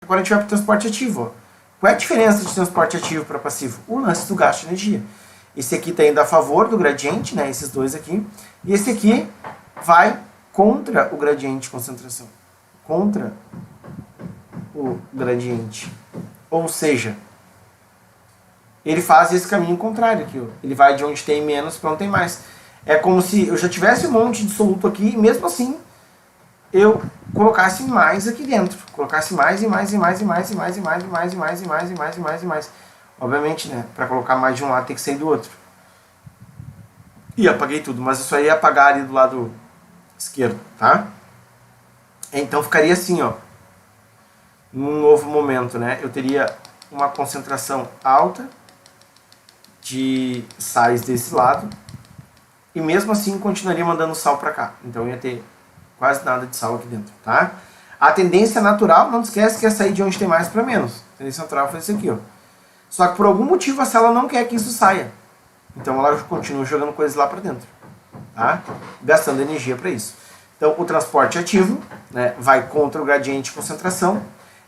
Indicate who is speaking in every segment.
Speaker 1: Agora a gente vai para o transporte ativo. Ó. Qual é a diferença de transporte ativo para passivo? O lance do gasto de energia. Esse aqui está indo a favor do gradiente, né, esses dois aqui, e esse aqui vai contra o gradiente de concentração. Contra o gradiente. Ou seja, ele faz esse caminho contrário aqui. Ó. Ele vai de onde tem menos para onde tem mais. É como se eu já tivesse um monte de soluto aqui e mesmo assim eu colocasse mais aqui dentro. Colocasse mais e mais e mais e mais e mais e mais e mais e mais e mais e mais e mais e mais. Obviamente, né? Para colocar mais de um lado tem que sair do outro. E apaguei tudo, mas isso aí é apagar ali do lado esquerdo, tá? Então ficaria assim, ó. Num novo momento, né? Eu teria uma concentração alta de sais desse lado e mesmo assim continuaria mandando sal para cá. Então ia ter quase nada de sal aqui dentro, tá? A tendência natural, não esquece que é sair de onde tem mais para menos. A tendência natural foi isso aqui, ó. Só que por algum motivo a célula não quer que isso saia. Então ela continua jogando coisas lá para dentro, tá? Gastando energia para isso. Então o transporte ativo, né, vai contra o gradiente de concentração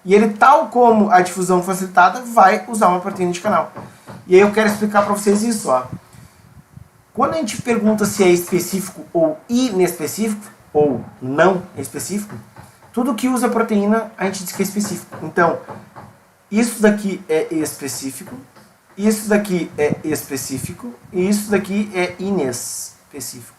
Speaker 1: e ele, tal como a difusão facilitada, vai usar uma proteína de canal. E aí eu quero explicar para vocês isso, ó. Quando a gente pergunta se é específico ou inespecífico, ou não específico, tudo que usa proteína a gente diz que é específico. Então, isso daqui é específico, isso daqui é específico e isso daqui é inespecífico.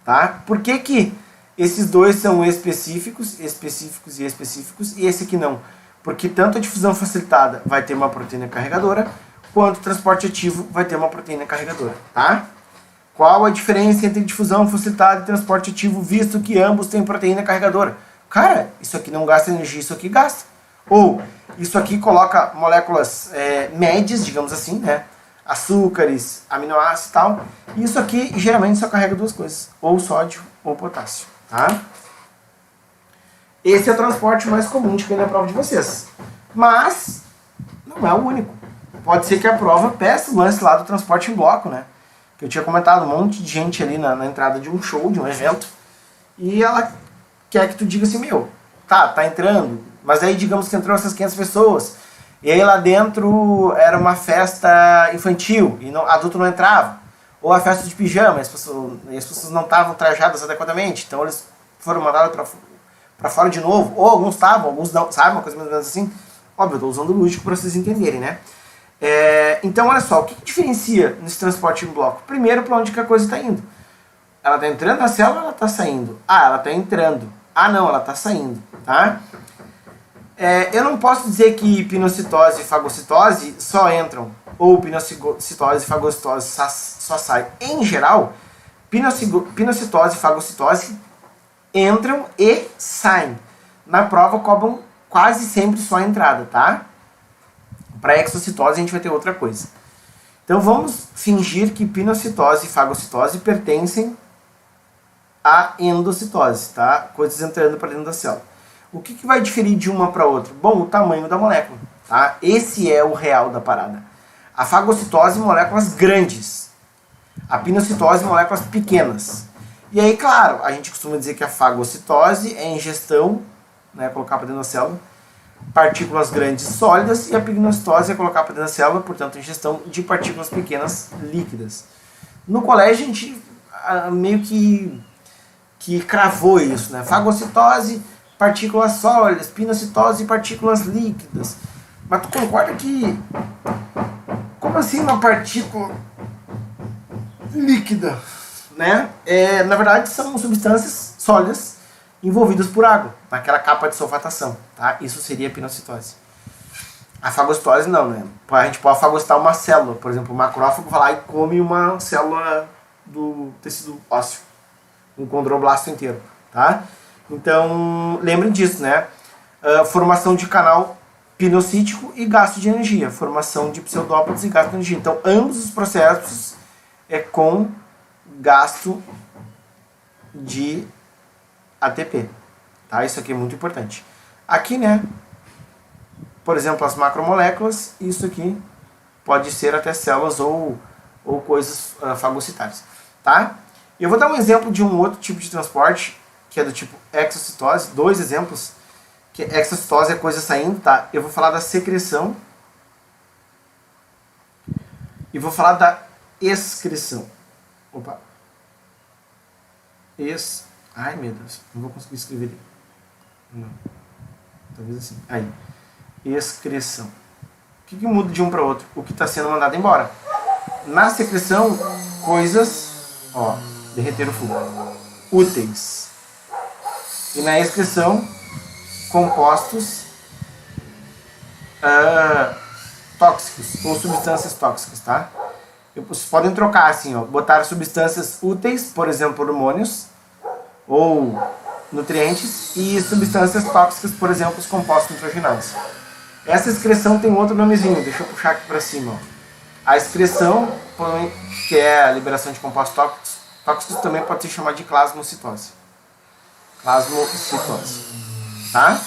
Speaker 1: Tá? Por que que esses dois são específicos, específicos e específicos e esse aqui não? Porque tanto a difusão facilitada vai ter uma proteína carregadora, quanto o transporte ativo vai ter uma proteína carregadora, tá? Qual a diferença entre difusão facilitada e transporte ativo, visto que ambos têm proteína carregadora? Cara, isso aqui não gasta energia, isso aqui gasta. Ou, isso aqui coloca moléculas médias, digamos assim, né? Açúcares, aminoácidos e tal. E isso aqui geralmente só carrega duas coisas, ou sódio ou potássio, tá? Esse é o transporte mais comum de cair na prova de vocês. Mas, não é o único. Pode ser que a prova peça o lance lá do transporte em bloco, né? Que eu tinha comentado, um monte de gente ali na entrada de um show, de um evento, e ela quer que tu diga assim, meu, tá entrando, mas aí digamos que entrou essas 500 pessoas, e aí lá dentro era uma festa infantil, e adulto não entrava, ou a festa de pijama, e as pessoas não estavam trajadas adequadamente, então eles foram mandados para fora de novo, ou alguns estavam, alguns não, sabe, uma coisa mais ou menos assim. Óbvio, eu estou usando o lúdico para vocês entenderem, né? Então, olha só, o que diferencia nesse transporte em bloco? Primeiro, para onde que a coisa está indo. Ela está entrando na célula ou ela está saindo? Ah, ela está entrando. Ah, não, ela está saindo, tá? Eu não posso dizer que pinocitose e fagocitose só entram, ou pinocitose e fagocitose só saem. Em geral, pinocitose e fagocitose entram e saem. Na prova, cobram quase sempre só a entrada, tá? Para exocitose a gente vai ter outra coisa. Então vamos fingir que pinocitose e fagocitose pertencem à endocitose, tá? Coisas entrando para dentro da célula. O que vai diferir de uma para outra? Bom, o tamanho da molécula, tá? Esse é o real da parada. A fagocitose, moléculas grandes. A pinocitose, moléculas pequenas. E aí, claro, a gente costuma dizer que a fagocitose é ingestão, né, colocar para dentro da célula, partículas grandes sólidas, e a pinocitose é colocar para dentro da célula, portanto, ingestão de partículas pequenas líquidas. No colégio a gente meio que cravou isso, né? Fagocitose, partículas sólidas, pinocitose, partículas líquidas. Mas tu concorda que, como assim uma partícula líquida, né? Na verdade são substâncias sólidas envolvidas por água, naquela capa de sulfatação, tá? Isso seria a pinocitose. A fagocitose não, né? A gente pode fagocitar uma célula, por exemplo, o macrófago vai lá e come uma célula do tecido ósseo, um condroblasto inteiro, tá? Então, lembrem disso, né? Formação de canal pinocítico e gasto de energia, formação de pseudópodes e gasto de energia. Então, ambos os processos é com gasto de ATP, tá? Isso aqui é muito importante. Aqui, né, por exemplo, as macromoléculas, isso aqui pode ser até células ou coisas fagocitárias, tá? Eu vou dar um exemplo de um outro tipo de transporte que é do tipo exocitose, 2 exemplos, que exocitose é coisa saindo, tá? Eu vou falar da secreção e vou falar da excreção. Opa. Ai, meu Deus, não vou conseguir escrever. Não. Talvez assim. Aí. Excreção. O que muda de um para outro? O que está sendo mandado embora. Na secreção, coisas, ó, derreter o fogo, úteis. E na excreção, compostos tóxicos ou substâncias tóxicas, tá? Vocês podem trocar assim, ó, botar substâncias úteis, por exemplo, hormônios ou nutrientes, e substâncias tóxicas, por exemplo, os compostos nitrogenados. Essa excreção tem outro nomezinho, deixa eu puxar aqui para cima, ó. A excreção, que é a liberação de compostos tóxicos, também pode ser chamada de plasmocitose. Plasmocitose, tá?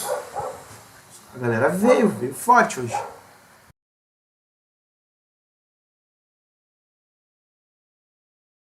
Speaker 1: A galera veio forte hoje.